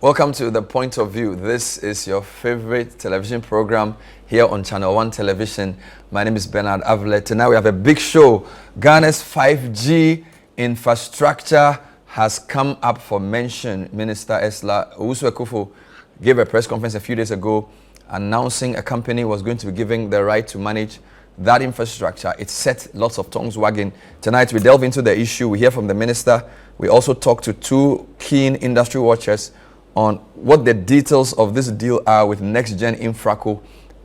Welcome to The Point of View. This is your favorite television program here on Channel 1 Television. My name is Bernard Avlet. Tonight we have a big show. Ghana's 5G infrastructure has come up for mention. Minister Esla Owusu-Ekufo gave a press conference a few days ago announcing a company was going to be given the right to manage that infrastructure. It set lots of tongues wagging. Tonight we delve into the issue. We hear from the minister. We also talk to two keen industry watchers on what the details of this deal are with next-gen Infraco,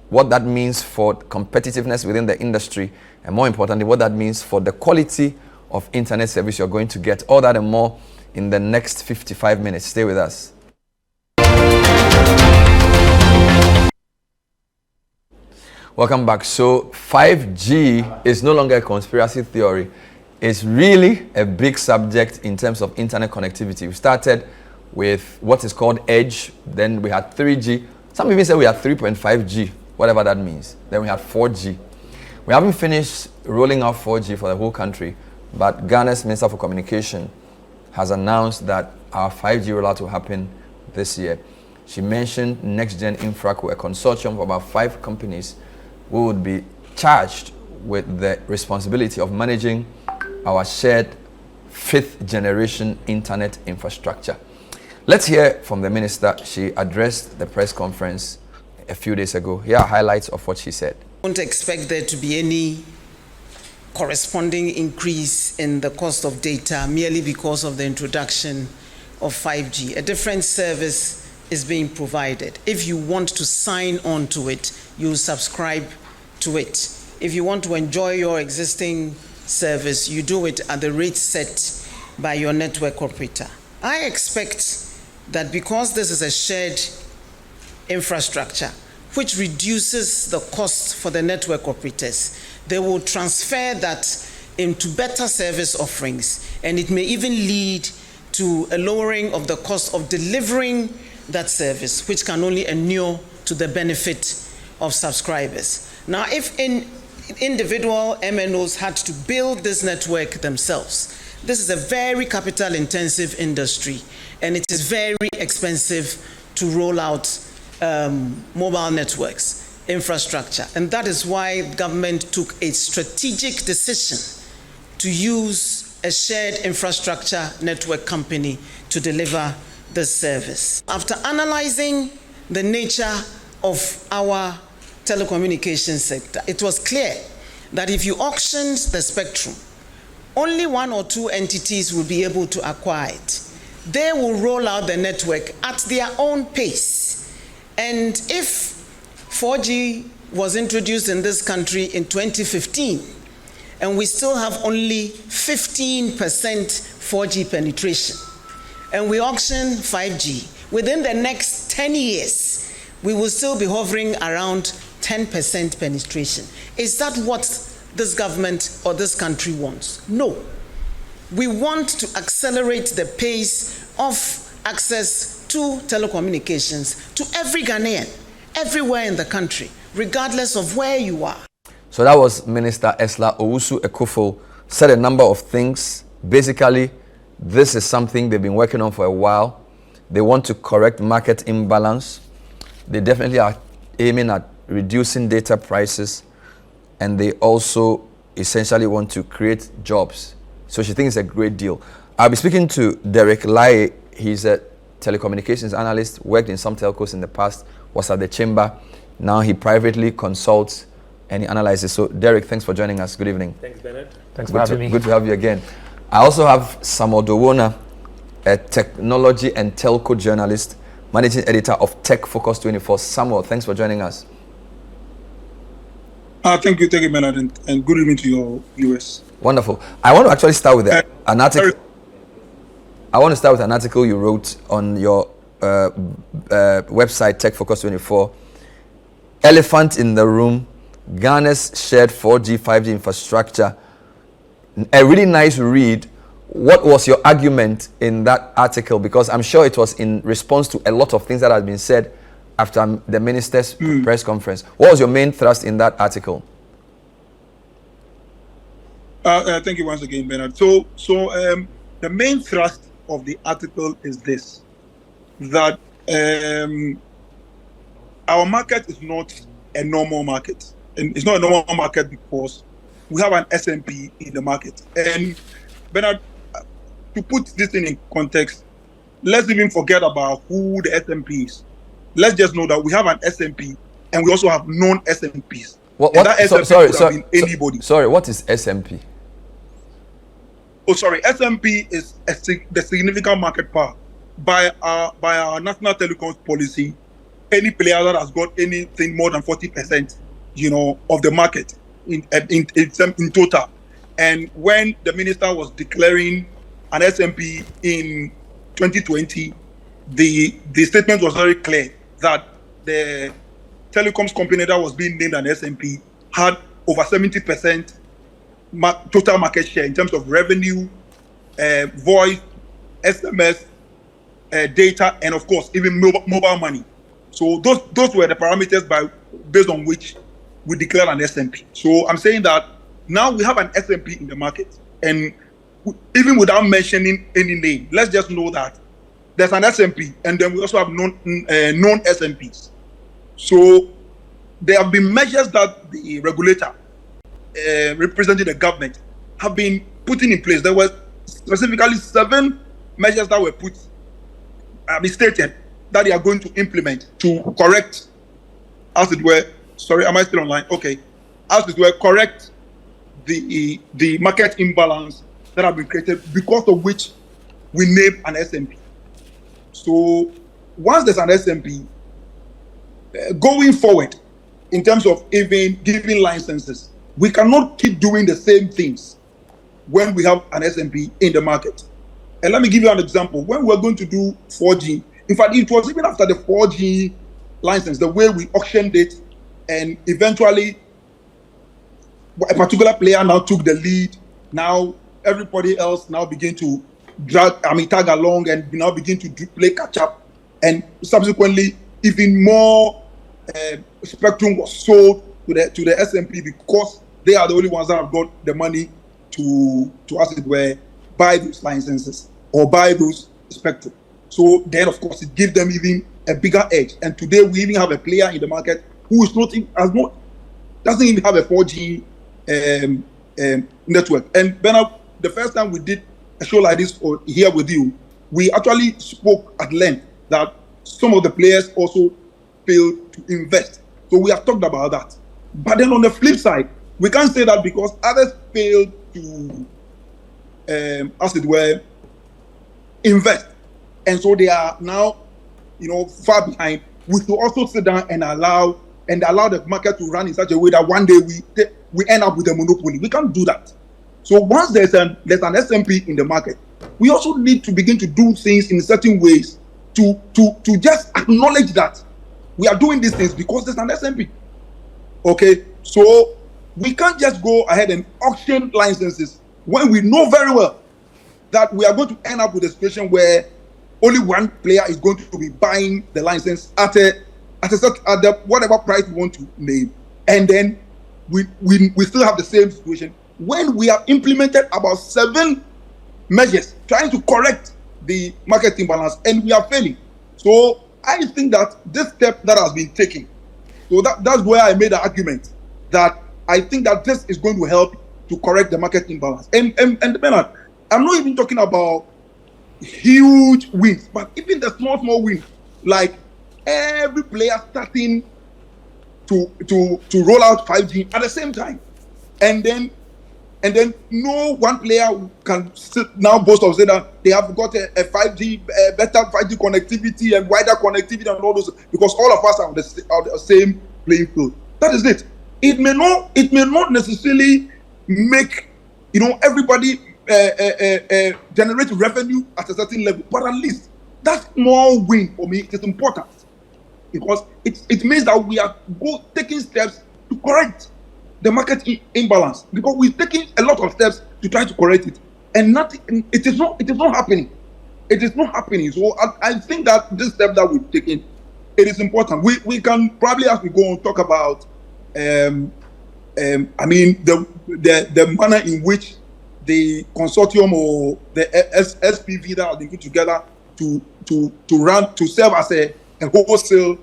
what that means for competitiveness within the industry, and more importantly, what that means for the quality of internet service you're going to get. All that and more in the next 55 minutes. Stay with us. Welcome back. So 5G is no longer a conspiracy theory. It's really a big subject in terms of internet connectivity. We started with what is called Edge, then we had 3G. Some even say we had 3.5G, whatever that means. Then we had 4G. We haven't finished rolling out 4G for the whole country, but Ghana's Minister for Communication has announced that our 5G rollout will happen this year. She mentioned next-gen Infraco, a consortium of about 5 companies who would be charged with the responsibility of managing our shared 5th generation internet infrastructure. Let's hear from the minister. She addressed the press conference a few days ago. Here are highlights of what she said. I don't expect there to be any corresponding increase in the cost of data merely because of the introduction of 5G. A different service is being provided. If you want to sign on to it, you subscribe to it. If you want to enjoy your existing service, you do it at the rate set by your network operator. I expect that because this is a shared infrastructure, which reduces the cost for the network operators, they will transfer that into better service offerings, and it may even lead to a lowering of the cost of delivering that service, which can only inure to the benefit of subscribers. Now, if individual MNOs had to build this network themselves, this is a very capital-intensive industry, and it is very expensive to roll out mobile networks, infrastructure. And that is why government took a strategic decision to use a shared infrastructure network company to deliver this service. After analyzing the nature of our telecommunications sector, it was clear that if you auctioned the spectrum, only 1 or 2 entities will be able to acquire it. They will roll out the network at their own pace. And if 4G was introduced in this country in 2015, and we still have only 15% 4G penetration, and we auction 5G, within the next 10 years, we will still be hovering around 10% penetration. Is that what this government or this country wants? No. We want to accelerate the pace of access to telecommunications to every Ghanaian, everywhere in the country, regardless of where you are. So that was Minister Esla Owusu-Ekufo, said a number of things. Basically, this is something they've been working on for a while. They want to correct market imbalance. They definitely are aiming at reducing data prices, and they also essentially want to create jobs. So she thinks it's a great deal. I'll be speaking to Derek Lai. He's a telecommunications analyst, worked in some telcos in the past, was at the chamber. Now he privately consults and he analyzes. So Derek, thanks for joining us. Good evening. Thanks, Bernard. Thanks for having me. Good to have you again. I also have Samuel Dowona, a technology and telco journalist, managing editor of Tech Focus 24. Samuel, thanks for joining us. Thank you, Bernard, and good evening to your viewers. Wonderful. I want to actually start with an article. I want to start with an article you wrote on your website, Tech Focus 24. Elephant in the room, Ghana's shared 4G, 5G infrastructure. A really nice read. What was your argument in that article? Because I'm sure it was in response to a lot of things that had been said after the minister's press conference. What was your main thrust in that article? Thank you once again, Bernard. So the main thrust of the article is this. that our market is not a normal market. And it's not a normal market because we have an S&P in the market. And Bernard, to put this in context, let's even forget about who the S&P is. Let's just know that we have an S&P and we also have non-S&Ps. What? That S&P could have been anybody. Sorry, what is S&P? Oh, sorry. S&P is the significant market power. By our national telecoms policy, any player that has got anything more than 40%, of the market in total. And when the minister was declaring an S&P in 2020, the statement was very clear that the telecoms company that was being named an S&P had over 70% total market share in terms of revenue, voice, SMS, data, and of course even mobile money. So those were the parameters based on which we declared an S&P. So I'm saying that now we have an S&P in the market, and even without mentioning any name, let's just know that there's an S&P, and then we also have non-S&Ps. So there have been measures that the regulator, representing the government, have been putting in place. There were specifically 7 measures that were stated that they are going to implement to correct, as it were. Sorry, am I still online? Okay. As it were, correct the market imbalance that have been created, because of which we named an S&P. So once there's an S&P, going forward, in terms of even giving licenses, we cannot keep doing the same things when we have an S&P in the market. And let me give you an example. When we're going to do 4G, in fact, it was even after the 4G license, the way we auctioned it, and eventually a particular player now took the lead. Now everybody else now begin to tag along and now begin to play catch up. And subsequently, even more spectrum was sold to the S&P, because they are the only ones that have got the money to as it were, buy those licenses or buy those spectrum. So then, of course, it gives them even a bigger edge. And today, we even have a player in the market who is doesn't even have a 4G network. And Bernard, the first time we did a show like this here with you, we actually spoke at length that some of the players also failed to invest. So we have talked about that. But then on the flip side, we can't say that because others failed to, as it were, invest. And so they are now, far behind. We should also sit down and allow the market to run in such a way that one day we end up with a monopoly. We can't do that. So once there's an S&P in the market, we also need to begin to do things in certain ways to just acknowledge that we are doing these things because there's an S&P. Okay, so we can't just go ahead and auction licenses when we know very well that we are going to end up with a situation where only one player is going to be buying the license at whatever price we want to name, and then we still have the same situation when we have implemented about 7 measures trying to correct the market imbalance, and we are failing. So I think that this step that has been taken, so that's where I made the argument that I think that this is going to help to correct the market imbalance. And Bernard, I'm not even talking about huge wins, but even the small wins, like every player starting to roll out 5G at the same time, and then no one player can now boast of say that they have got a 5G, better 5G connectivity and wider connectivity and all those, because all of us are on the same playing field. That is it. It may not necessarily make everybody generate revenue at a certain level, but at least that small win for me is important, because it means that we are taking steps to correct the market imbalance, because we're taking a lot of steps to try to correct it, and it is not happening. It is not happening. So I think that this step that we've taken, it is important. We can probably, as we go on, talk about the manner in which the consortium or the SPV that has been put together to serve as a wholesale,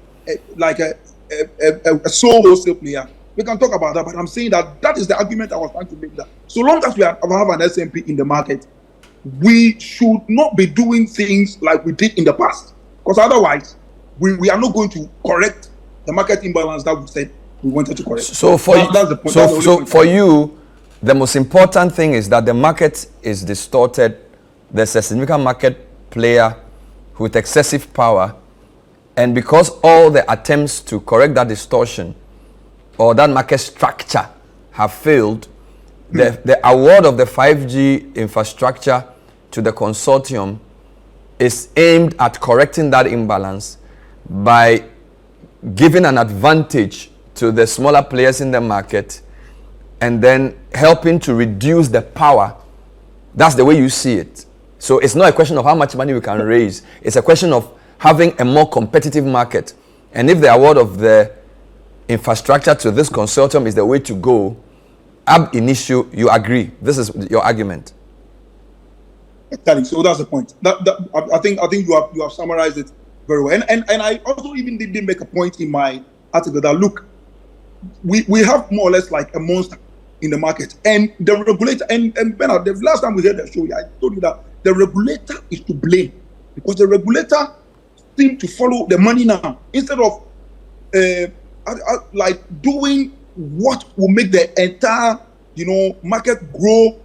like a sole wholesale player. We can talk about that, but I'm saying that is the argument I was trying to make. That so long as we have an SMP in the market, we should not be doing things like we did in the past, because otherwise we are not going to correct the market imbalance that we said we wanted to correct. So for you, the most important thing is that the market is distorted. There's a significant market player with excessive power, and because all the attempts to correct that distortion or that market structure have failed, the award of the 5G infrastructure to the consortium is aimed at correcting that imbalance by giving an advantage to the smaller players in the market and then helping to reduce the power. That's the way you see it. So it's not a question of how much money we can raise. It's a question of having a more competitive market. And if the award of the infrastructure to this consortium is the way to go, ab initio, you agree. This is your argument. Exactly. So that's the point. I think you have summarized it very well. And I also even did make a point in my article that look, we have more or less like a monster in the market, and the regulator and Bernard, the last time we had the show, I told you that the regulator is to blame, because the regulator seems to follow the money now instead of like doing what will make the entire market grow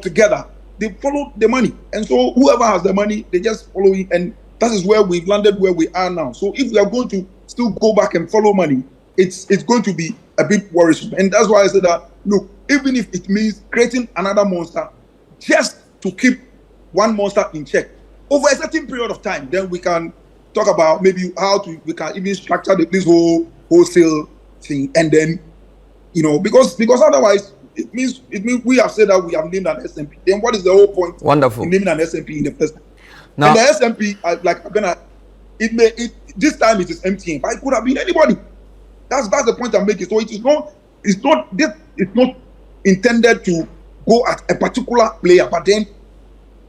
together. They follow the money, and so whoever has the money, they just follow it, and that is where we've landed where we are now. So if we are going to still go back and follow money, it's going to be a bit worrisome. And that's why I said that look, even if it means creating another monster just to keep one monster in check over a certain period of time, then we can talk about maybe we can even structure this whole wholesale thing, and then because otherwise it means we have said that we have named an SMP. Then what is the whole point? Wonderful. In naming an SMP in the first time? Now, and the SMP, this time it is MTN, but it could have been anybody. That's the point I'm making. So it's not intended to go at a particular player, but then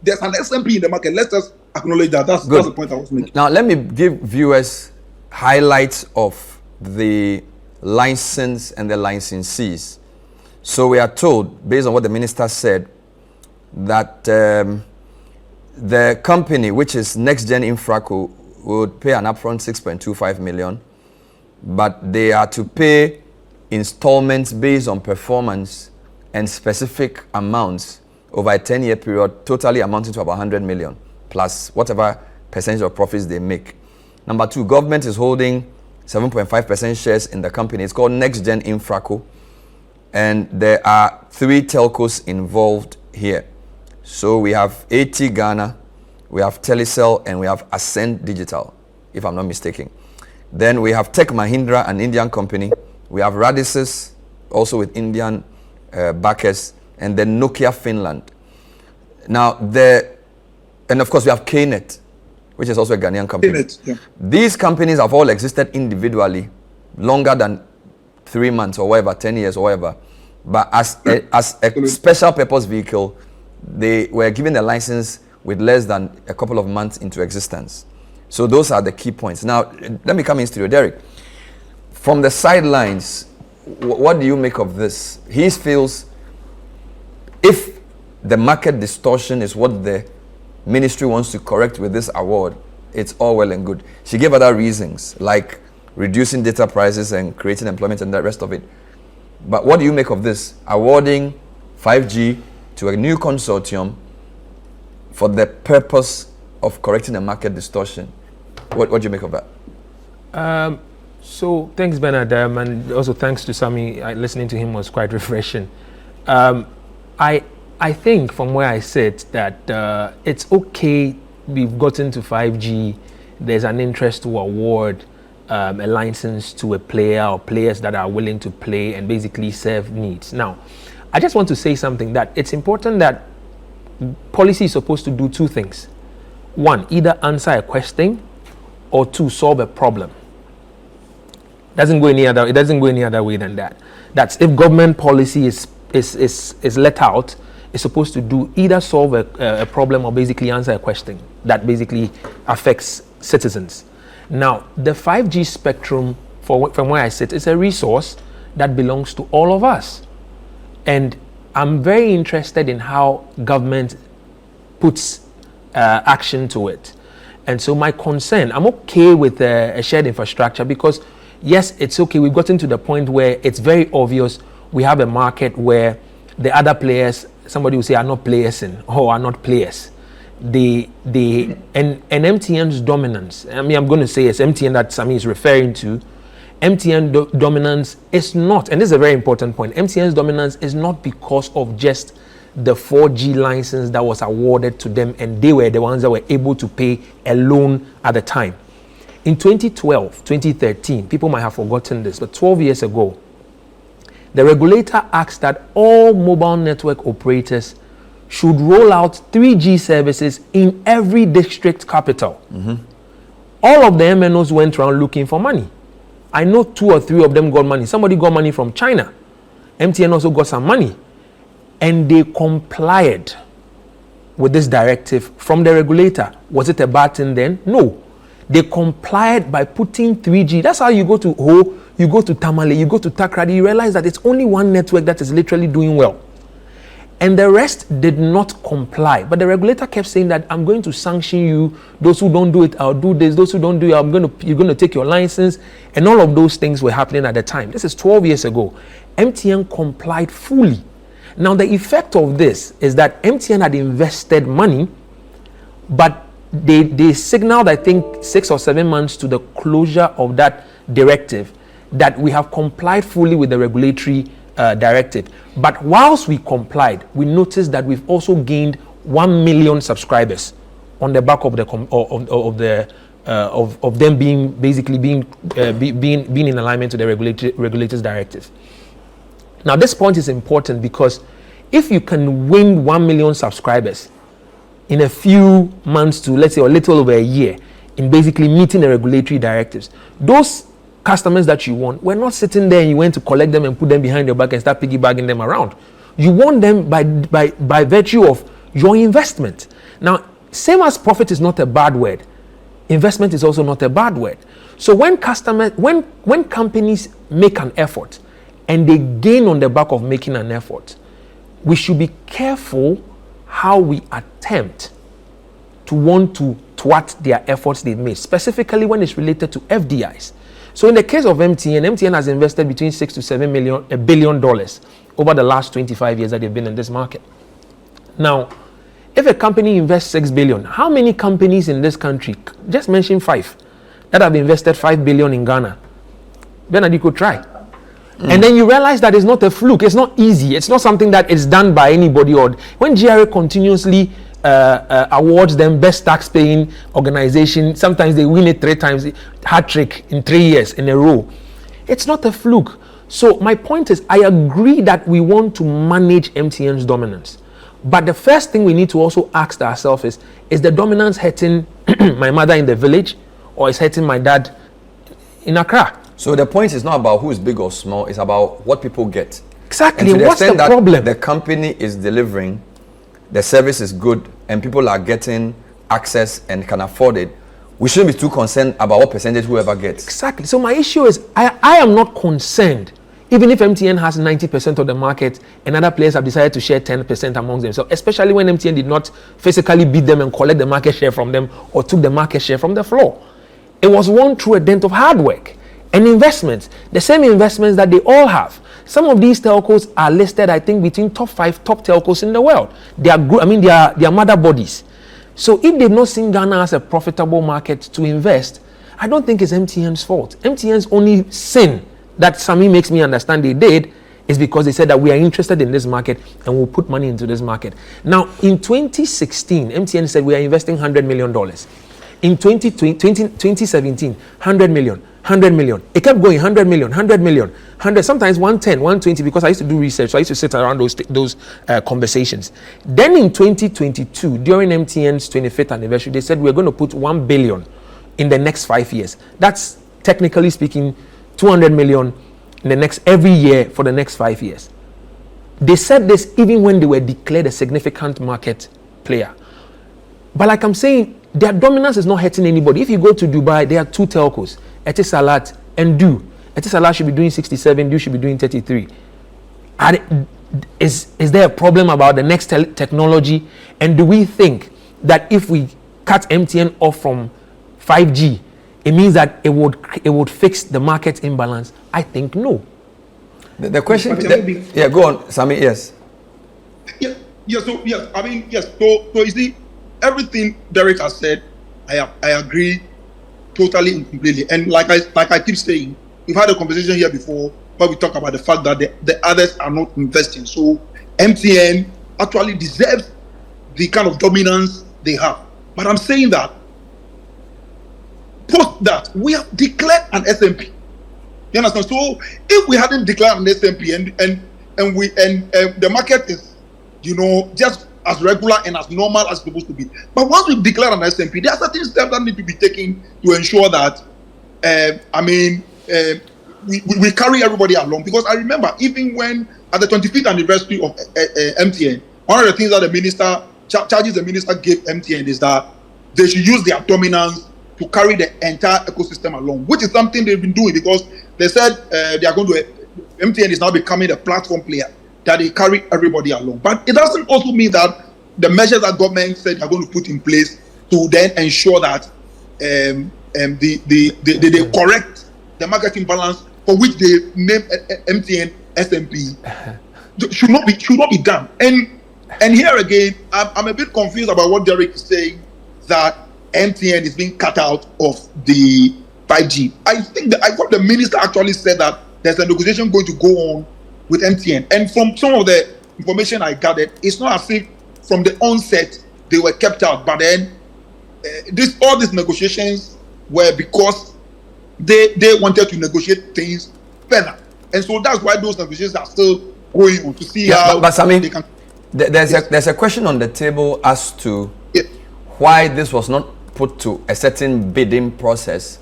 there's an SMP in the market. Let's just acknowledge that. That's the point I was making. Now let me give viewers highlights of the license and the licensees. So we are told, based on what the minister said, that the company, which is Next Gen Infraco, would pay an upfront 6.25 million, but they are to pay installments based on performance and specific amounts over a 10-year period, totally amounting to about 100 million, plus whatever percentage of profits they make. Number two, government is holding 7.5% shares in the company. It's called Next Gen Infraco, and there are 3 telcos involved here. So we have AT Ghana, we have Telecel, and we have Ascend Digital, if I'm not mistaken. Then we have Tech Mahindra, an Indian company. We have Radisys, also with Indian backers, and then Nokia Finland. Now, and of course we have KNet, which is also a Ghanaian company. KNet, yeah. These companies have all existed individually longer than 3 months or whatever, 10 years or whatever. But as a special purpose vehicle, they were given a license with less than a couple of months into existence. So those are the key points. Now, let me come in studio. Derek, from the sidelines, what do you make of this? He feels if the market distortion is what the ministry wants to correct with this award, it's all well and good. She gave other reasons, like reducing data prices and creating employment and the rest of it. But what do you make of this, awarding 5G to a new consortium for the purpose of correcting a market distortion? What do you make of that? So thanks, Bernard, and also thanks to Sami. Listening to him was quite refreshing. I think from where I sit that it's okay. We've gotten to 5G. There's an interest to award a license to a player or players that are willing to play and basically serve needs. Now, I just want to say something, that it's important that policy is supposed to do 2 things. 1, either answer a question, or 2, solve a problem. It doesn't go any other way than that. That's if government policy is let out, it's supposed to do either solve a problem or basically answer a question. that basically affects citizens. Now, the 5G spectrum, from where I sit, is a resource that belongs to all of us. And I'm very interested in how government puts action to it. And so my concern, I'm okay with a shared infrastructure because, yes, it's okay. We've gotten to the point where it's very obvious we have a market where the other players, somebody will say, are not players or are not players. And MTN's dominance, I mean, I'm going to say it's MTN that Sami is referring to. MTN dominance is not, and this is a very important point, MTN's dominance is not because of just the 4G license that was awarded to them and they were the ones that were able to pay a loan at the time. In 2012, 2013, people might have forgotten this, but 12 years ago, the regulator asked that all mobile network operators should roll out 3G services in every district capital. All of the MNOs went around looking for money. I know 2 or 3 of them got money. Somebody got money from China. MTN also got some money. And they complied with this directive from the regulator. Was it a bad thing then? No. They complied by putting 3G. That's how you go to Ho, you go to Tamale, you go to Takrady, you realize that it's only one network that is literally doing well. And the rest did not comply. But the regulator kept saying that I'm going to sanction you. Those who don't do it, I'll do this. Those who don't do it, you're going to take your license. And all of those things were happening at the time. This is 12 years ago. MTN complied fully. Now, the effect of this is that MTN had invested money, but they signaled, I think, 6 or 7 months to the closure of that directive that we have complied fully with the regulatory directive. But whilst we complied, we noticed that we've also gained 1 million subscribers on the back of them being basically being in alignment to the regulators' directive. Now, this point is important because if you can win 1 million subscribers in a few months to, let's say, a little over a year, in basically meeting the regulatory directives, those customers that you want, we're not sitting there and you went to collect them and put them behind your back and start piggybacking them around. You want them by virtue of your investment. Now, same as profit is not a bad word, investment is also not a bad word. So when companies make an effort and they gain on the back of making an effort, we should be careful how we attempt to want to thwart their efforts they've made, specifically when it's related to FDIs. So in the case of MTN has invested between $6 to $7 billion over the last 25 years that they've been in this market. Now, if a company invests $6 billion, how many companies in this country, just mention 5, that have invested $5 billion in Ghana? Bernard, you could try. And then you realize that it's not a fluke. It's not easy. It's not something that is done by anybody. Or when GRA continuously awards them best tax-paying organization, sometimes they win it 3 times, hat trick in 3 years in a row. It's not a fluke. So my point is, I agree that we want to manage MTN's dominance. But the first thing we need to also ask ourselves is the dominance hurting my mother in the village, or is hurting my dad in Accra? So the point is not about who is big or small, it's about what people get. Exactly. What's the problem? The company is delivering, the service is good, and people are getting access and can afford it. We shouldn't be too concerned about what percentage whoever gets. Exactly. So my issue is, I am not concerned, even if MTN has 90% of the market and other players have decided to share 10% amongst themselves, especially when MTN did not physically beat them and collect the market share from them or took the market share from the floor. It was won through a dent of hard work and investments, the same investments that they all have. Some of these telcos are listed, I think, between top 5 top telcos in the world. They are mother bodies. So if they've not seen Ghana as a profitable market to invest, I don't think it's MTN's fault. MTN's only sin that Sami makes me understand they did is because they said that we are interested in this market and we'll put money into this market. Now, in 2016, MTN said we are investing $100 million. In 2017, 100 million. 100 million. It kept going, 100 million, 100 million, 100, sometimes 110, 120, because I used to do research, so I used to sit around those conversations. Then in 2022, during MTN's 25th anniversary, they said we're going to put 1 billion in the next 5 years. That's, technically speaking, 200 million in the next, every year for the next 5 years. They said this even when they were declared a significant market player. But like I'm saying, their dominance is not hurting anybody. If you go to Dubai, there are 2 telcos, Etisalat and Du. Etisalat should be doing 67, Du should be doing 33. Is there a problem about the next technology? And do we think that if we cut MTN off from 5G, it means that it would fix the market imbalance? I think no. The question, yeah, go on, Sammy. Yes. So you see, everything Derek has said, I agree totally and completely. And like I keep saying, we've had a conversation here before where we talk about the fact that the others are not investing. So MTN actually deserves the kind of dominance they have. But I'm saying that post that we have declared an SMP. You understand? So if we hadn't declared an SMP and the market is, just as regular and as normal as it's supposed to be. But once we declare an SMP, there are certain steps that need to be taken to ensure that we carry everybody along. Because I remember even when at the 25th anniversary of MTN, one of the things that the minister charges the minister gave MTN is that they should use their dominance to carry the entire ecosystem along, which is something they've been doing, because they said they are going to MTN is now becoming a platform player that they carry everybody along. But it doesn't also mean that the measures that government said are going to put in place to then ensure that they correct the marketing balance for which they name MTN SMP should not be done. And here again, I'm a bit confused about what Derek is saying, that MTN is being cut out of the 5G. I thought the minister actually said that there's a negotiation going to go on with MTN. And from some of the information I gathered, it's not as if from the onset they were kept out. But then all these negotiations were because they wanted to negotiate things further. And so that's why those negotiations are still going on to see how but Sammy, they can. There's a question on the table as to why this was not put to a certain bidding process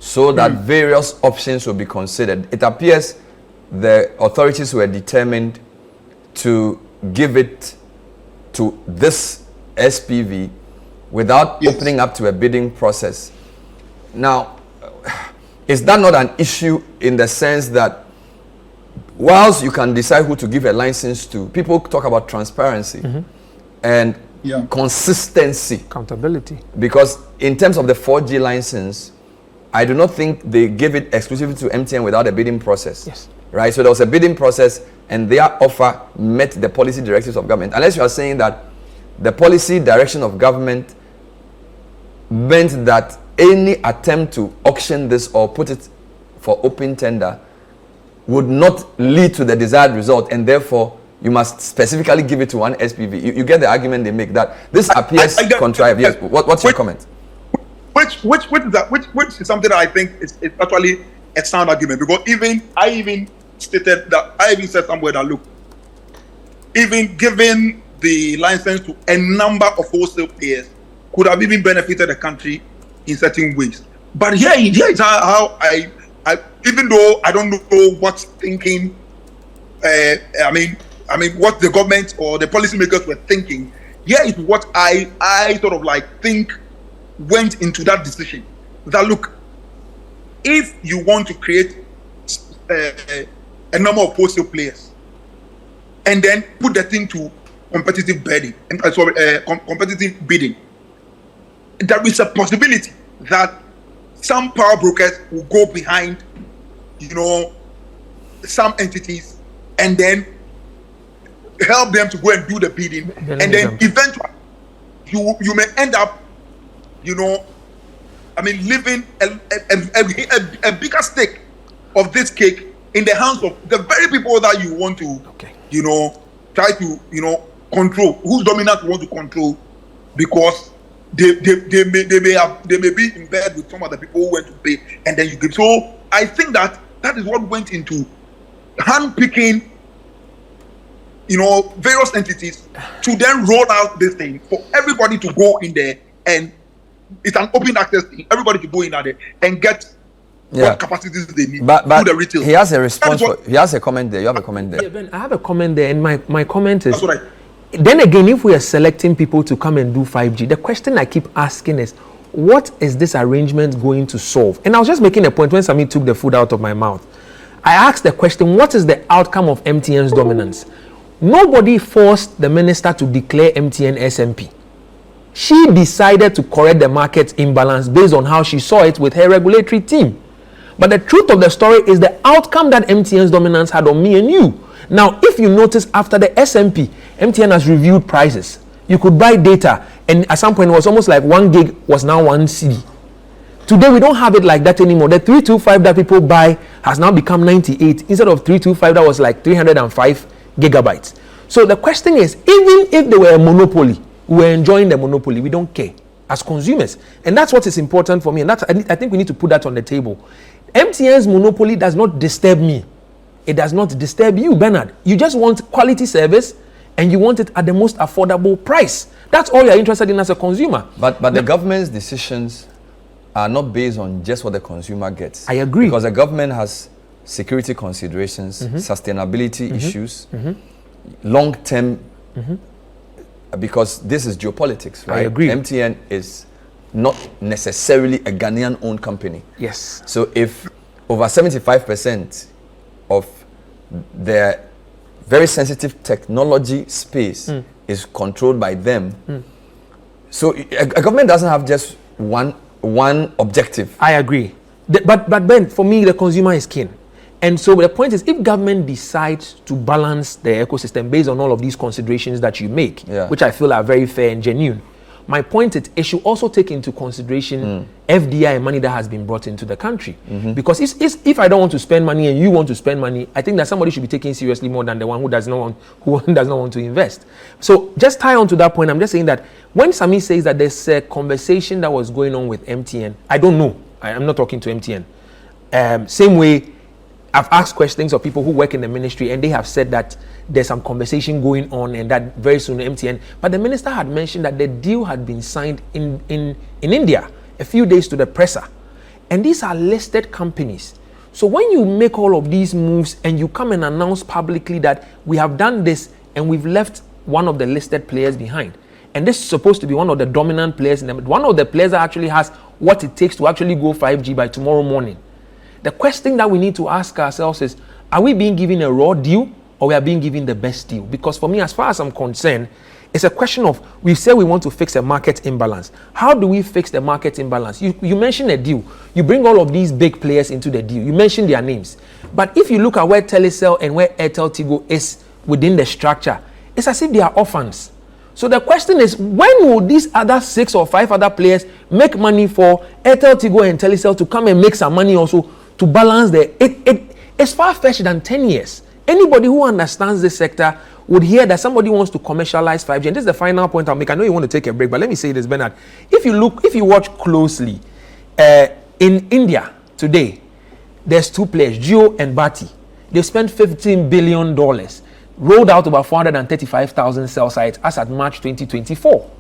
so that various options will be considered. It appears the authorities were determined to give it to this SPV without opening up to a bidding process. Now, is that not an issue in the sense that whilst you can decide who to give a license to, people talk about transparency and consistency, accountability? Because in terms of the 4G license, I do not think they gave it exclusively to MTN without a bidding process. Yes. Right? So there was a bidding process and their offer met the policy directives of government. Unless you are saying that the policy direction of government meant that any attempt to auction this or put it for open tender would not lead to the desired result, and therefore you must specifically give it to one SPV. You get the argument they make, that this appears contrived. Yes. What's your comment? Which is something that I think is actually a sound argument, because I even said somewhere that, look, even giving the license to a number of wholesale players could have even benefited the country in certain ways. But here is how I even though I don't know what's thinking, what the government or the policymakers were thinking, here is what I sort of think went into that decision. That, look, if you want to create a number of wholesale players and then put the thing to competitive bidding, competitive bidding, there is a possibility that some power brokers will go behind, some entities and then help them to go and do the bidding, and then eventually you may end up, leaving a bigger stake of this cake in the hands of the very people that you want to, try to, control, whose dominance you want to control, because they may be in bed with some of the people who went to pay, and then you give. So I think that is what went into handpicking, various entities to then roll out this thing for everybody to go in there, and it's an open access thing. Everybody to go in there and get what capacities they need. But to the retail. He has a response. He has a comment there. You have a comment there. Yeah, Ben, I have a comment there, and my comment is, then again, if we are selecting people to come and do 5G, the question I keep asking is, what is this arrangement going to solve? And I was just making a point when Sami took the food out of my mouth. I asked the question, what is the outcome of MTN's dominance? Nobody forced the minister to declare MTN SMP. She decided to correct the market imbalance based on how she saw it with her regulatory team. But the truth of the story is the outcome that MTN's dominance had on me and you. Now, if you notice, after the SMP, MTN has reviewed prices. You could buy data, and at some point it was almost like 1 gig was now 1 CD. Today we don't have it like that anymore. The 325 that people buy has now become 98 instead of 325 that was like 305 gigabytes. So the question is, even if they were a monopoly, we were enjoying the monopoly. We don't care as consumers, and that's what is important for me. And that's, I think we need to put that on the table. MTN's monopoly does not disturb me. It does not disturb you, Bernard. You just want quality service, and you want it at the most affordable price. That's all you're interested in as a consumer. But the government's decisions are not based on just what the consumer gets. I agree. Because the government has security considerations, sustainability issues, long-term, because this is geopolitics, right? I agree. MTN is not necessarily a Ghanaian-owned company. Yes. So if over 75% of their very sensitive technology space is controlled by them, so a government doesn't have just one objective. I agree. But Ben, for me, the consumer is king. And so the point is, if government decides to balance the ecosystem based on all of these considerations that you make, which I feel are very fair and genuine, my point is it should also take into consideration FDI money that has been brought into the country. Because if I don't want to spend money and you want to spend money, I think that somebody should be taken seriously more than the one who does not want to invest. So just tie on to that point, I'm just saying that when Sami says that there's a conversation that was going on with MTN, I don't know. I'm not talking to MTN. Same way, I've asked questions of people who work in the ministry, and they have said that there's some conversation going on and that very soon MTN. But the minister had mentioned that the deal had been signed in India a few days to the presser. And these are listed companies. So when you make all of these moves and you come and announce publicly that we have done this and we've left one of the listed players behind, and this is supposed to be one of the dominant players, one of the players that actually has what it takes to actually go 5G by tomorrow morning. The question that we need to ask ourselves is, are we being given a raw deal or we are being given the best deal? Because for me, as far as I'm concerned, it's a question of, we say we want to fix a market imbalance. How do we fix the market imbalance? You mentioned a deal. You bring all of these big players into the deal. You mentioned their names. But if you look at where Telecel and where Airtel Tigo is within the structure, it's as if they are orphans. So the question is, when will these other 6 or 5 other players make money for Airtel Tigo and Telecel to come and make some money also to balance it's far-fetched than 10 years. Anybody who understands this sector would hear that somebody wants to commercialize 5G. And this is the final point I'll make. I know you want to take a break, but let me say this, Bernard. If you watch closely, in India today, there's 2 players, Jio and Bharti. They've spent $15 billion, rolled out about 435,000 cell sites as at March 2024.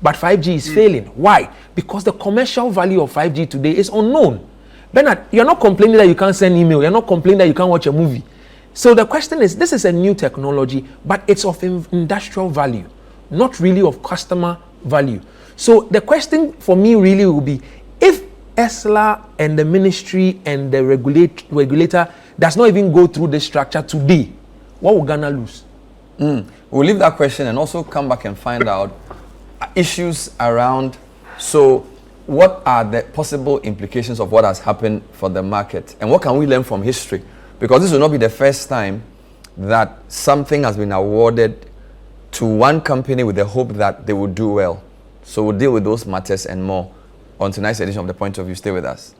But 5G is failing. Why? Because the commercial value of 5G today is unknown. Bernard, you're not complaining that you can't send email. You're not complaining that you can't watch a movie. So the question is, this is a new technology, but it's of industrial value, not really of customer value. So the question for me really will be, if ESLA and the ministry and the regulator does not even go through this structure today, what will Ghana lose? We'll leave that question and also come back and find out issues around, so what are the possible implications of what has happened for the market, and what can we learn from history? Because this will not be the first time that something has been awarded to one company with the hope that they will do well. So we'll deal with those matters and more on tonight's edition of The Point of View. Stay with us.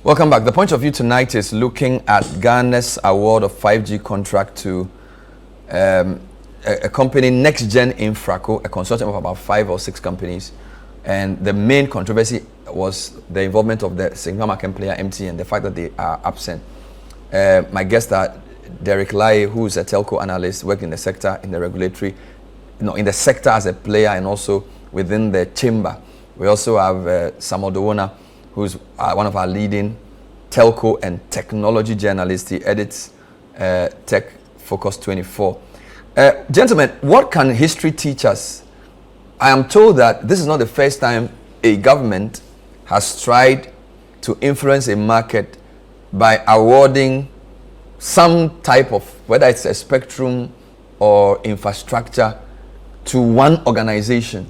Welcome back. The Point of View tonight is looking at Ghana's award of 5G contract to a company, Next Gen Infraco, a consortium of about 5 or 6 companies. And the main controversy was the involvement of the signal market player MTN, the fact that they are absent. My guests are Derek Lai, who is a telco analyst, working in the sector, in the regulatory, in the sector as a player and also within the chamber. We also have Samuel Dowona, who's one of our leading telco and technology journalists. He edits tech Focus 24. Gentlemen, what can history teach us? I am told that this is not the first time a government has tried to influence a market by awarding some type of, whether it's a spectrum or infrastructure, to one organization.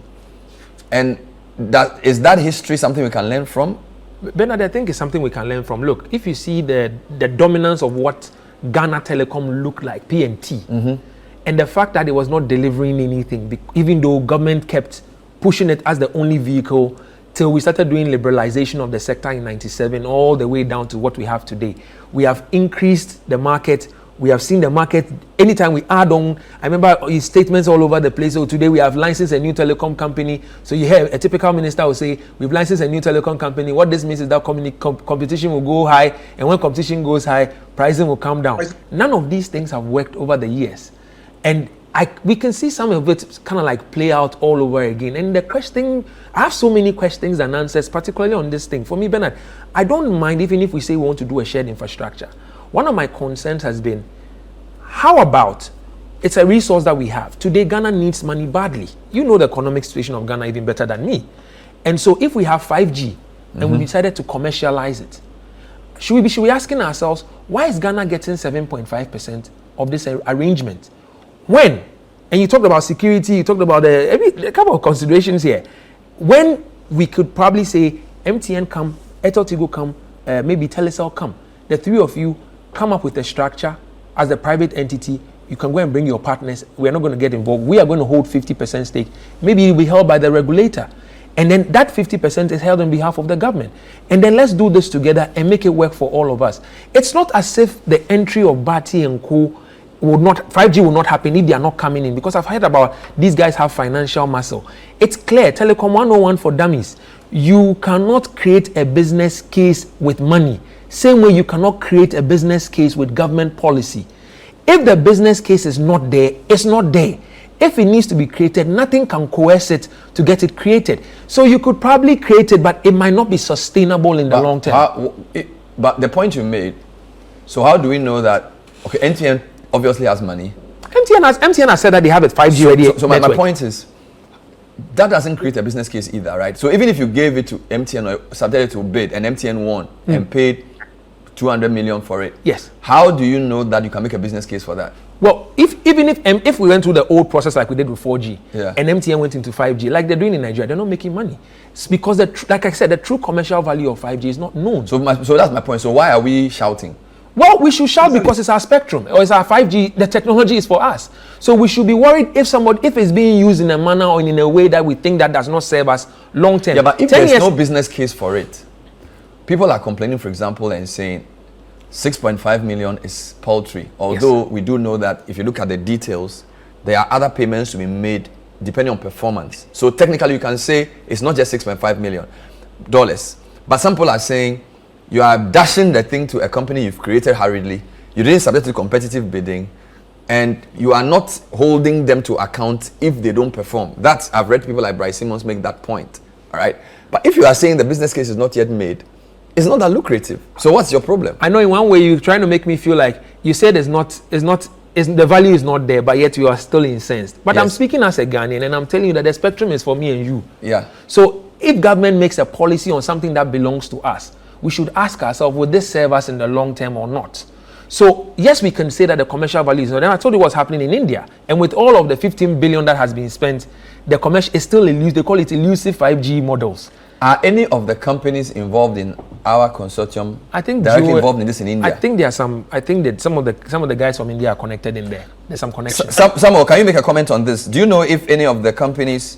And that is that history something we can learn from? Bernard, I think it's something we can learn from. Look, if you see the dominance of what Ghana Telecom looked like, PNT, and the fact that it was not delivering anything, even though government kept pushing it as the only vehicle till we started doing liberalization of the sector in 97, all the way down to what we have today. We have increased the market. We have seen the market, anytime we add on, I remember his statements all over the place. So today we have licensed a new telecom company. So you hear a typical minister will say, we've licensed a new telecom company. What this means is that competition will go high. And when competition goes high, pricing will come down. None of these things have worked over the years. And we can see some of it kind of like play out all over again. And the question, I have so many questions and answers, particularly on this thing. For me, Bernard, I don't mind even if we say we want to do a shared infrastructure. One of my concerns has been, how about, it's a resource that we have. Today, Ghana needs money badly. You know the economic situation of Ghana even better than me. And so if we have 5G and we decided to commercialize it, should we be asking ourselves, why is Ghana getting 7.5% of this arrangement? When, and you talked about security, you talked about a couple of considerations here. When we could probably say, MTN come, Airtel Tigo come, maybe Telecel come. The three of you come up with a structure as a private entity. You can go and bring your partners. We are not going to get involved. We are going to hold 50% stake. Maybe it will be held by the regulator. And then that 50% is held on behalf of the government. And then let's do this together and make it work for all of us. It's not as if the entry of Bati and Co. 5G will not happen if they are not coming in. Because I've heard about these guys have financial muscle. It's clear, Telecom 101 for dummies. You cannot create a business case with money. Same way you cannot create a business case with government policy. If the business case is not there, it's not there. If it needs to be created, nothing can coerce it to get it created. So you could probably create it, but it might not be sustainable in the long term. But the point you made, so how do we know that, okay, MTN obviously has money. MTN has said that they have a 5G ready. So my point is, that doesn't create a business case either, right? So even if you gave it to MTN or subjected to bid and MTN won and paid 200 million for it. Yes. How do you know that you can make a business case for that? Well, if we went through the old process like we did with 4G, and MTN went into 5G, like they're doing in Nigeria, they're not making money. It's because, like I said, the true commercial value of 5G is not known. So that's my point. So why are we shouting? Well, we should shout because it's our spectrum or it's our 5G. The technology is for us. So we should be worried if it's being used in a manner or in a way that we think that does not serve us long term. Yeah, but if there's no business case for it, people are complaining, for example, and saying 6.5 million is paltry. Although we do know that if you look at the details, there are other payments to be made depending on performance. So technically you can say it's not just $6.5 million. But some people are saying you are dashing the thing to a company you've created hurriedly. You didn't subject to competitive bidding, and you are not holding them to account if they don't perform. I've read people like Bryce Simmons make that point. All right. But if you are saying the business case is not yet made, it's not that lucrative. So what's your problem? I know in one way you're trying to make me feel like you said the value is not there, but yet you are still incensed. But I'm speaking as a Ghanaian, and I'm telling you that the spectrum is for me and you. Yeah. So if government makes a policy on something that belongs to us, we should ask ourselves, will this serve us in the long term or not? So yes, we can say that the commercial value is not there. I told you what's happening in India. And with all of the 15 billion that has been spent, the commercial is still elusive. They call it elusive 5G models. Are any of the companies involved in our consortium directly involved in this in India? I think there are some. I think that some of the guys from India are connected in there. There's some connection. Samuel, can you make a comment on this? Do you know if any of the companies,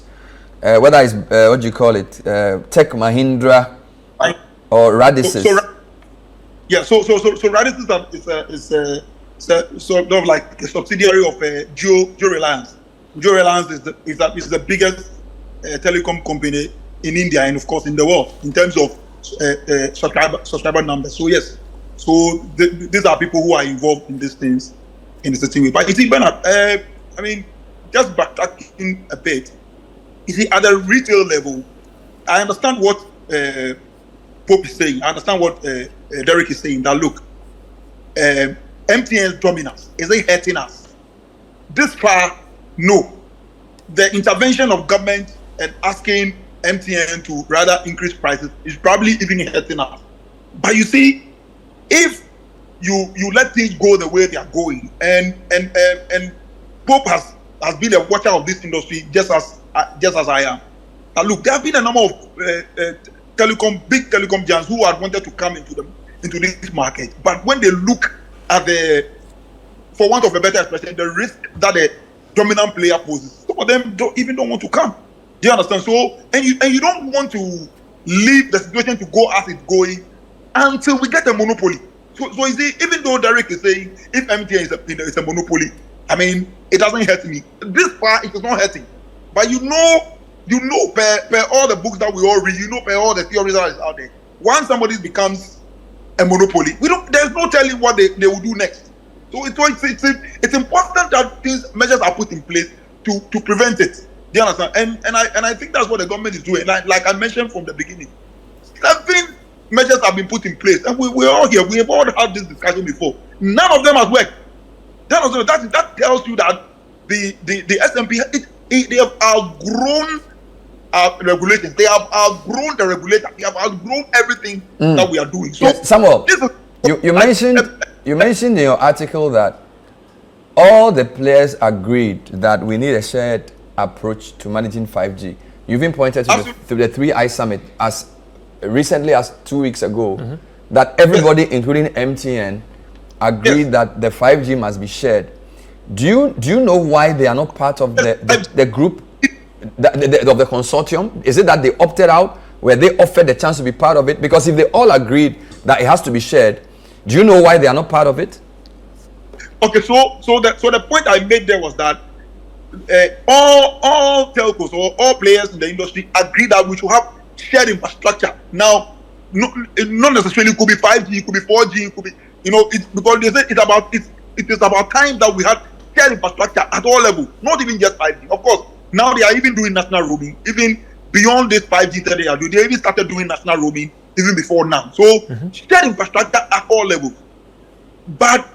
whether it's what do you call it, Tech Mahindra or Radisys? So Radisys is sort of like a subsidiary of Geo Reliance. Geo Reliance is the biggest telecom company in India and of course in the world in terms of subscriber numbers. So yes, these are people who are involved in these things in a certain way. But you see, Bernard, I mean, just backtracking a bit, you see, at the retail level, I understand what Pope is saying. I understand what Derek is saying. That look, MTN's dominance, is it hurting us? This far, no. The intervention of government and asking MTN to rather increase prices is probably even hurting us. But you see, if you let things go the way they are going, and Pope has been a watcher of this industry just as I am. Now look, there have been a number of big telecom giants who had wanted to come into this market, but when they look at for want of a better expression, the risk that the dominant player poses, some of them don't want to come. Do you understand? So, and you don't want to leave the situation to go as it's going until we get a monopoly. So you see, even though Derek is saying if MTN is a monopoly, I mean, it doesn't hurt me. This far, it is not hurting. But you know, per all the books that we all read, per all the theories that is out there, once somebody becomes a monopoly, there's no telling what they will do next. So it's important that these measures are put in place to prevent it. Do you understand? And I think that's what the government is doing. Like I mentioned from the beginning, 7 measures have been put in place, and we're all here. We have all had this discussion before. None of them has worked. That tells you that the S&P they have outgrown regulations. They have outgrown the regulator. They have outgrown everything that we are doing. So, yes, Samuel, you mentioned in your article that all the players agreed that we need a shared approach to managing 5G. You've even pointed to the 3i Summit as recently as 2 weeks ago, that everybody, including MTN, agreed that the 5G must be shared. Do you know why they are not part of the group, of the consortium? Is it that they opted out? Were they offered the chance to be part of it? Because if they all agreed that it has to be shared, do you know why they are not part of it? Okay, so the point I made there was that all telcos or all players in the industry agree that we should have shared infrastructure. Now, not necessarily it could be 5G, it could be 4G, it could be because they say it is about time that we had shared infrastructure at all levels, not even just 5G. Of course, now they are even doing national roaming, even beyond this 5G that they are doing. They even started doing national roaming even before now. So shared infrastructure at all levels. But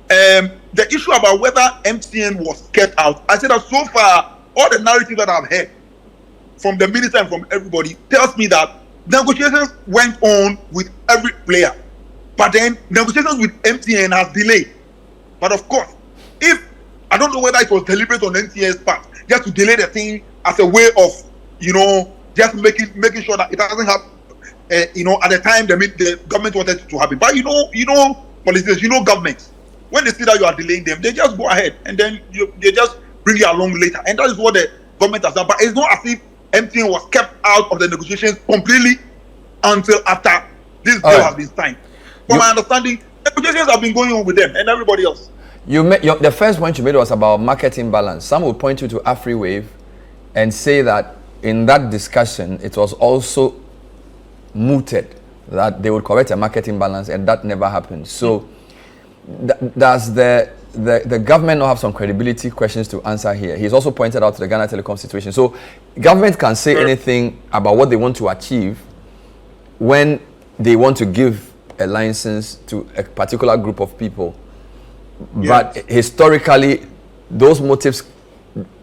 the issue about whether MTN was kept out, I said that so far all the narrative that I've heard from the minister and from everybody tells me that negotiations went on with every player, but then negotiations with MTN has delayed. But of course, if I don't know whether it was deliberate on MTN's part just to delay the thing as a way of just making sure that it doesn't happen at the time the government wanted it to happen. But politicians, governments, when they see that you are delaying them, they just go ahead and then they just bring you along later, and that is what the government has done. But it's not as if MTN was kept out of the negotiations completely until after this deal has been signed. From my understanding, negotiations have been going on with them and everybody else. The first point you made was about market imbalance. Some will point you to AfriWave and say that in that discussion, it was also mooted that they would correct a market imbalance, and that never happened. So, does the government not have some credibility questions to answer here? He's also pointed out to the Ghana Telecom situation. So, government can say anything about what they want to achieve when they want to give a license to a particular group of people. Yes. But historically, those motives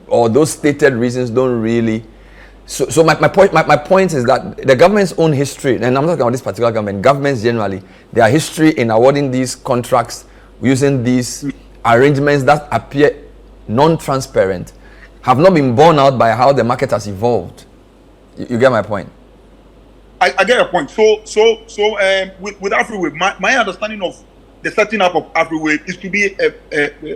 or those stated reasons don't really. So my point is that the government's own history, and I'm not talking about this particular government, governments generally, their history in awarding these contracts using these arrangements that appear non-transparent have not been borne out by how the market has evolved. You get my point? I get your point. So with AfriWave, my understanding of the setting up of AfriWave is to be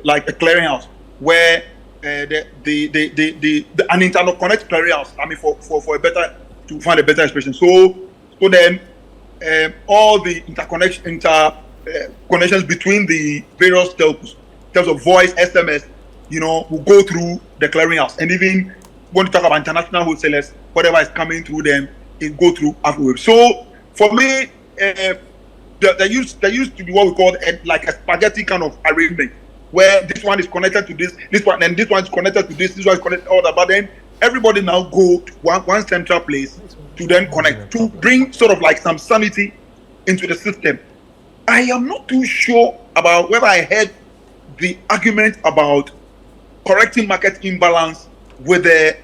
like a clearinghouse where an interconnect clearinghouse. I mean, to find a better expression. So then all the connections between the various telcos, in terms of voice, SMS, will go through the clearinghouse. And even when you talk about international wholesalers, whatever is coming through them, it go through AfriWave. So for me, there used to be what we call like a spaghetti kind of arrangement, where this one is connected to this one, and this one is connected to this one is connected to all that. But then everybody now go to one central place to then connect, to bring sort of like some sanity into the system. I am not too sure about whether I heard the argument about correcting market imbalance with the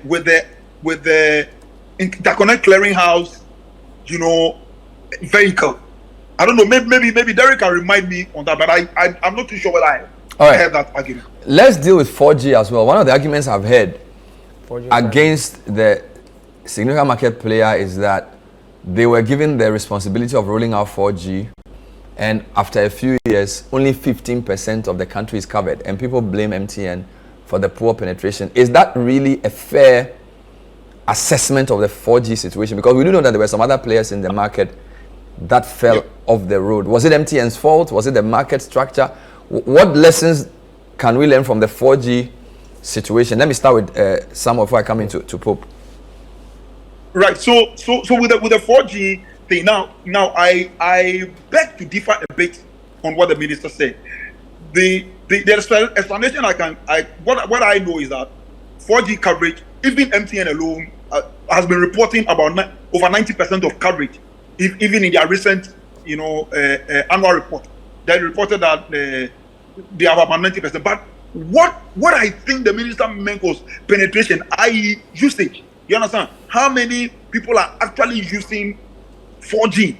interconnect clearinghouse, vehicle. I don't know. Maybe Derek can remind me on that, but I'm not too sure whether I heard that argument. Let's deal with 4G as well. One of the arguments I've heard against the significant market player is that they were given the responsibility of rolling out 4G, and after a few years, only 15% of the country is covered, and people blame MTN for the poor penetration. Is that really a fair assessment of the 4G situation? Because we do know that there were some other players in the market that fell off the road. Was it MTN's fault? Was it the market structure? What lessons can we learn from the 4G situation? Let me start with some before I come into Pope. Right. So with the 4G thing, now I beg to differ a bit on what the minister said. The explanation what I know is that 4G coverage, even MTN alone, has been reporting about over 90% of coverage, even in their recent annual report. They reported that they have about 90%. But what I think the minister meant was penetration, i.e. usage. You understand? How many people are actually using 4G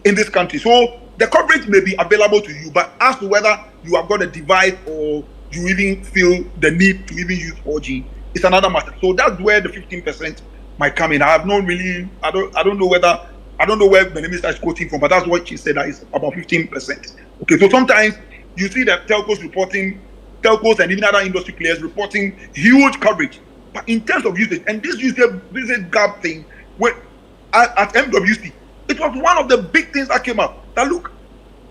in this country? So the coverage may be available to you, but as to whether you have got a device or you even feel the need to even use 4G, it's another matter. So that's where the 15% might come in. I have not really, I don't know where the minister is quoting from, but that's what she said, that is about 15%. Okay, so sometimes you see that telcos and even other industry players reporting huge coverage. But in terms of usage, and this usage gap thing, where at MWC, it was one of the big things that came up. That look,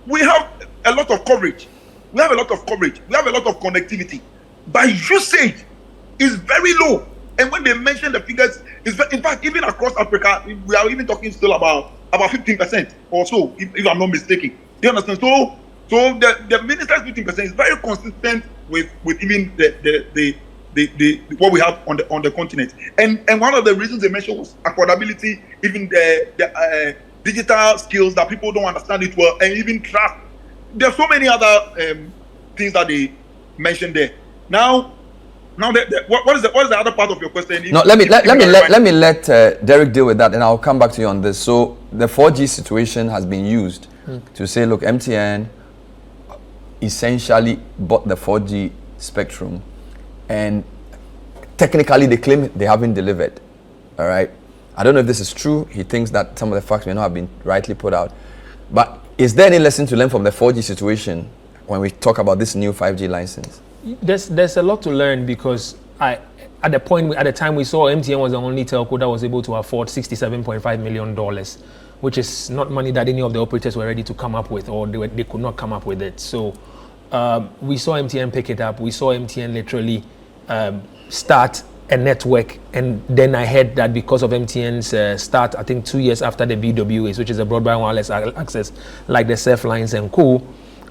we have a lot of coverage. We have a lot of connectivity. But usage is very low. And when they mention the figures, in fact, even across Africa, we are even talking still about 15% or so, if I'm not mistaken. Do you understand? So the minister's 15% is very consistent with even the what we have on the continent. And one of the reasons they mentioned was affordability, even the digital skills that people don't understand it well, and even trust. There's so many other things that they mentioned there. Now, what is the other part of your question? Let me let Derek deal with that, and I'll come back to you on this. So the 4G situation has been used to say, look, MTN essentially bought the 4G spectrum, and technically they claim they haven't delivered. All right. I don't know if this is true. He thinks that some of the facts may not have been rightly put out. But is there any lesson to learn from the 4G situation when we talk about this new 5G license? There's a lot to learn, because at the time we saw MTN was the only telco that was able to afford $67.5 million, which is not money that any of the operators were ready to come up with, or they could not come up with it. So we saw MTN pick it up. We saw MTN literally start a network, and then I heard that because of MTN's start, I think 2 years after the BWAs, which is a broadband wireless access, like the Surf Lines and co,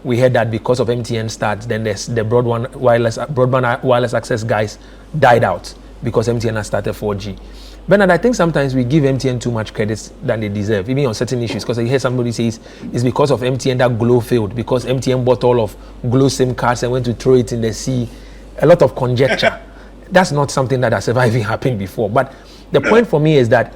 we heard that because of MTN start, then the broadband wireless access guys died out because MTN has started 4G. Bernard, I think sometimes we give MTN too much credit than they deserve, even on certain issues, because I hear somebody says it's because of MTN that Glo failed, because MTN bought all of Glo SIM cards and went to throw it in the sea. A lot of conjecture. That's not something that has ever even happened before. But the point for me is that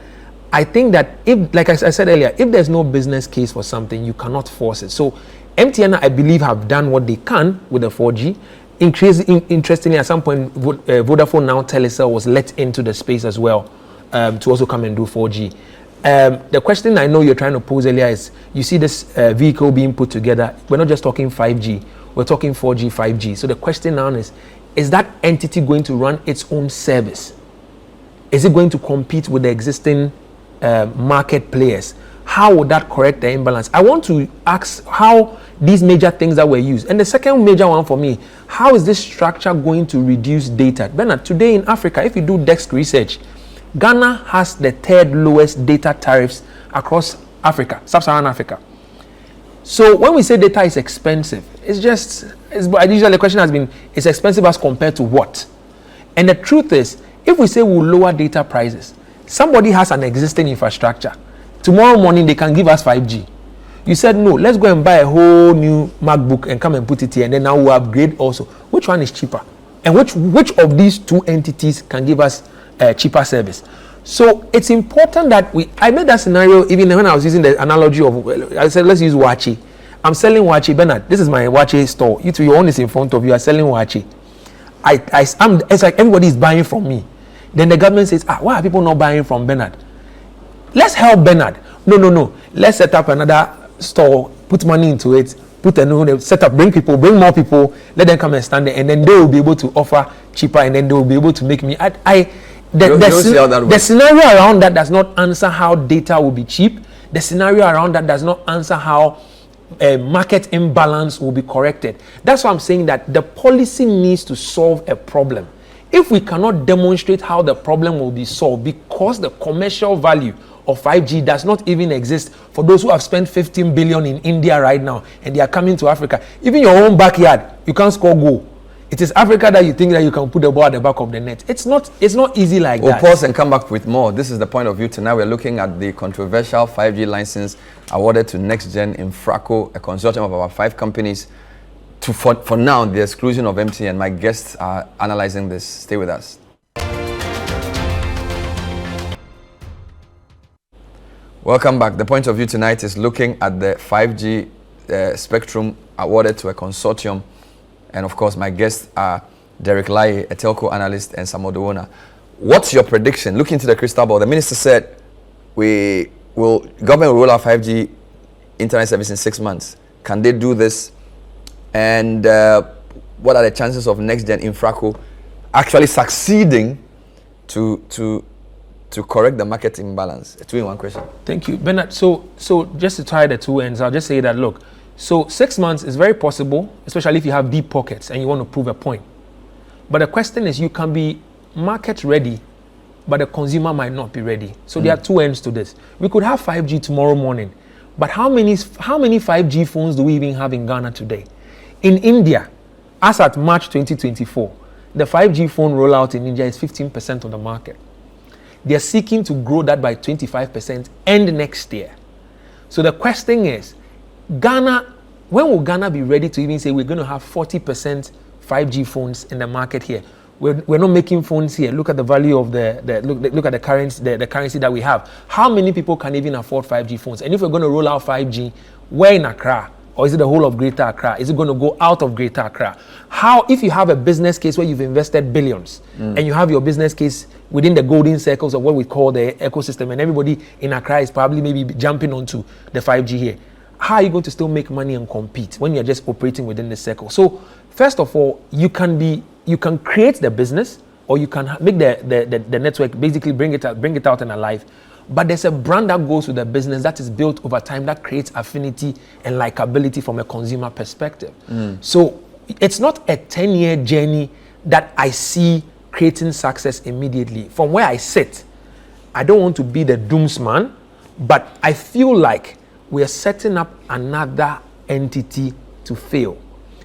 I think that if, like I said earlier, if there's no business case for something, you cannot force it. So MTN, I believe, have done what they can with the 4G. Interestingly, at some point, Vodafone, now Telecel, was let into the space as well to also come and do 4G. The question I know you're trying to pose earlier is, you see this vehicle being put together. We're not just talking 5G, we're talking 4G, 5G. So the question now is that entity going to run its own service? Is it going to compete with the existing market players? How would that correct the imbalance? I want to ask how these major things that were used. And the second major one for me, how is this structure going to reduce data? Bernard, today in Africa, if you do desk research, Ghana has the third lowest data tariffs across Africa, sub-Saharan Africa. So when we say data is expensive, usually the question has been, it's expensive as compared to what? And the truth is, if we say we'll lower data prices, somebody has an existing infrastructure. Tomorrow morning, they can give us 5G. You said no, let's go and buy a whole new MacBook and come and put it here, and then now we'll upgrade also. Which one is cheaper? And which of these two entities can give us a cheaper service? So it's important that I made that scenario even when I was using the analogy of, I said, let's use Wachi. I'm selling Wachi. Bernard, this is my Wachi store. Your own is in front of you. I'm selling Wachi. It's like everybody is buying from me. Then the government says, why are people not buying from Bernard? Let's help Bernard. No. Let's set up another store, put money into it, put a new set up, bring more people, let them come and stand there, and then they will be able to offer cheaper, and then they will be able to make me. The scenario around that does not answer how data will be cheap. The scenario around that does not answer how a market imbalance will be corrected. That's why I'm saying that the policy needs to solve a problem. If we cannot demonstrate how the problem will be solved, because the commercial value of 5G does not even exist for those who have spent 15 billion in India right now and they are coming to Africa. Even your own backyard, you can't score goal. It is Africa that you think that you can put the ball at the back of the net. It's not easy like that. We'll pause and come back with more. This is the point of view tonight. We're looking at the controversial 5G license awarded to NextGen Infraco, a consortium of about 5 companies. For now, the exclusion of MTN. My guests are analyzing this. Stay with us. Welcome back. The point of view tonight is looking at the 5G spectrum awarded to a consortium. And of course, my guests are Derek Lai, a telco analyst, and Samuel Dewona. What's your prediction? Look into the crystal ball. The minister said government will roll out 5G internet service in 6 months. Can they do this? And what are the chances of NextGen Infraco actually succeeding to correct the market imbalance? A 2-in-1 question. Thank you, Bernard. So just to tie the two ends, I'll just say that, look, so 6 months is very possible, especially if you have deep pockets and you want to prove a point. But the question is, you can be market ready, but the consumer might not be ready. So there are two ends to this. We could have 5G tomorrow morning, but how many 5G phones do we even have in Ghana today? In India, as at March 2024, the 5G phone rollout in India is 15% of the market. They are seeking to grow that by 25% end next year. So the question is, Ghana, when will Ghana be ready to even say we're going to have 40% 5G phones in the market here? We're not making phones here. Look at the value of look at the currency that we have. How many people can even afford 5G phones? And if we're going to roll out 5G, where in Accra? Or is it the whole of Greater Accra? Is it going to go out of Greater Accra? How, if you have a business case where you've invested billions and you have your business case within the golden circles of what we call the ecosystem, and everybody in Accra is probably maybe jumping onto the 5G here, how are you going to still make money and compete when you're just operating within the circle? So first of all, you can create the business, or you can make the network, basically bring it out and alive. But there's a brand that goes with the business that is built over time that creates affinity and likability from a consumer perspective. So it's not a 10-year journey that I see creating success immediately. From where I sit, I don't want to be the doomsman, but I feel like we are setting up another entity to fail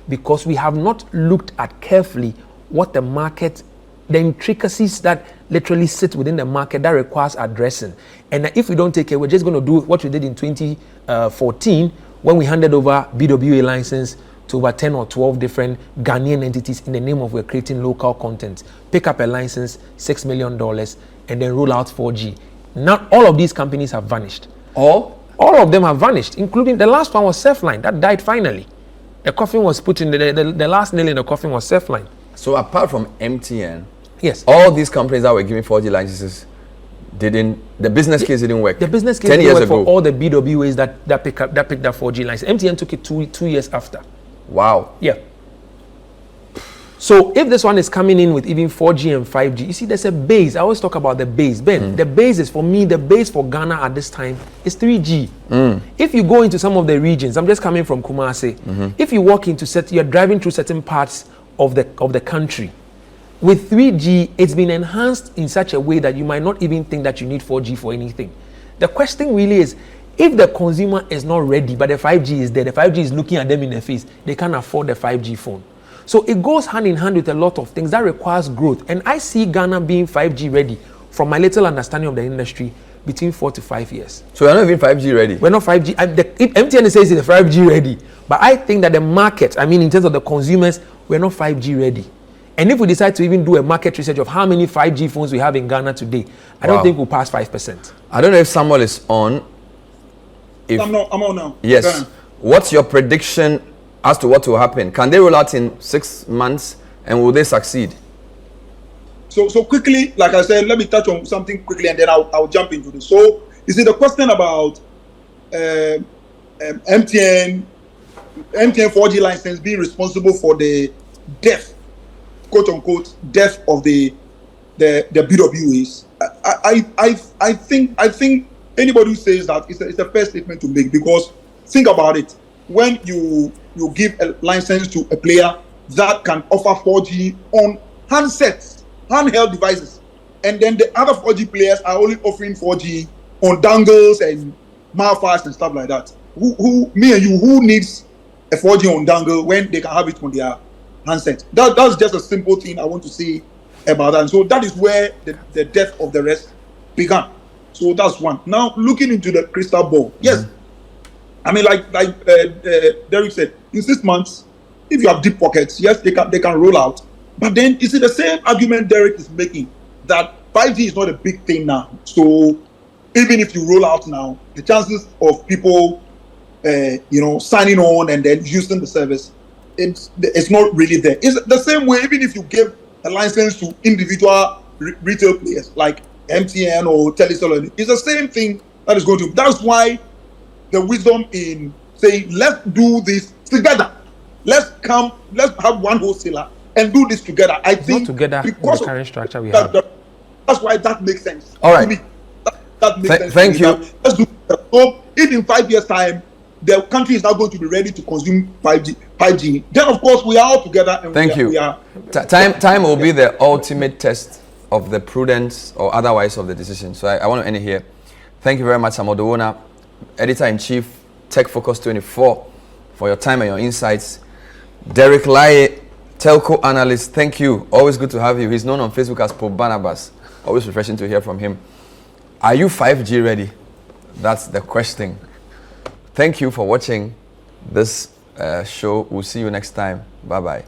because we have not looked at carefully what the market, the intricacies that literally sit within the market that requires addressing. And if we don't take care, we're just going to do what we did in 2014 when we handed over BWA license to over 10 or 12 different Ghanaian entities in the name of we're creating local content. Pick up a license, $6 million, and then roll out 4G. Not all of these companies have vanished. All of them have vanished, including the last one was Surfline. That died finally. The coffin was put in, the last nail in the coffin was Surfline. So apart from MTN, yes, all these companies that were giving 4G licenses the business case didn't work. The business case 10 years didn't work ago. for all the BWAs that picked up 4G license. MTN took it two years after. Wow. Yeah. So if this one is coming in with even 4G and 5G, you see there's a base. I always talk about the base. Ben, the base is, for me, the base for Ghana at this time is 3G. If you go into some of the regions, I'm just coming from Kumasi, if you walk into you're driving through certain parts of the country, with 3G, it's been enhanced in such a way that you might not even think that you need 4G for anything. The question really is, if the consumer is not ready, but the 5G is there, the 5G is looking at them in the face, they can't afford the 5G phone. So it goes hand in hand with a lot of things that requires growth. And I see Ghana being 5G ready, from my little understanding of the industry, between 4 to 5 years. So we're not even 5G ready. We're not 5G. If MTN says it's 5G ready, but I think that the market, I mean, in terms of the consumers, we're not 5G ready. And if we decide to even do a market research of how many 5G phones we have in Ghana today, I don't think we'll pass 5%. I don't know if Samuel is on. I'm on now. Yes. Ghana. What's your prediction as to what will happen? Can they roll out in 6 months, and will they succeed? So quickly, like I said, let me touch on something quickly, and then I'll jump into this. So you see the question about MTN 4G license being responsible for the death, quote unquote, death of the BWAs. I think anybody who says that it's a fair statement to make, because think about it. When you give a license to a player that can offer 4G on handsets, handheld devices, and then the other 4G players are only offering 4G on dongles and malfires and stuff like that. Who me and you, who needs a 4G on dongle when they can have it on their handset? That's just a simple thing I want to say about that. And so that is where the death of the rest began. So that's one. Now looking into the crystal ball, yes. I mean, like Derek said, in 6 months, if you have deep pockets, yes, they can roll out. But then you see the same argument Derek is making, that 5G is not a big thing now. So even if you roll out now, the chances of people, signing on and then using the service, it's not really there. It's the same way. Even if you give a license to individual retail players like MTN or Telecel, it's the same thing that is going to. That's why the wisdom in saying, let's do this together. Let's have one wholesaler and do this together. I think not together because the current structure we have. That's why that makes sense. All right. To me. That makes sense. Thank you. Let's do that. So if in 5 years' time the country is now going to be ready to consume 5G, then of course we are all together. And Thank you. Time will be the ultimate test of the prudence or otherwise of the decision. So I want to end it here. Thank you very much, Samuel Dowona, Editor-in-Chief, Tech Focus 24, for your time and your insights. Derek Lai, Telco Analyst, thank you. Always good to have you. He's known on Facebook as Pope Barnabas. Always refreshing to hear from him. Are you 5G ready? That's the question. Thank you for watching this show. We'll see you next time. Bye-bye.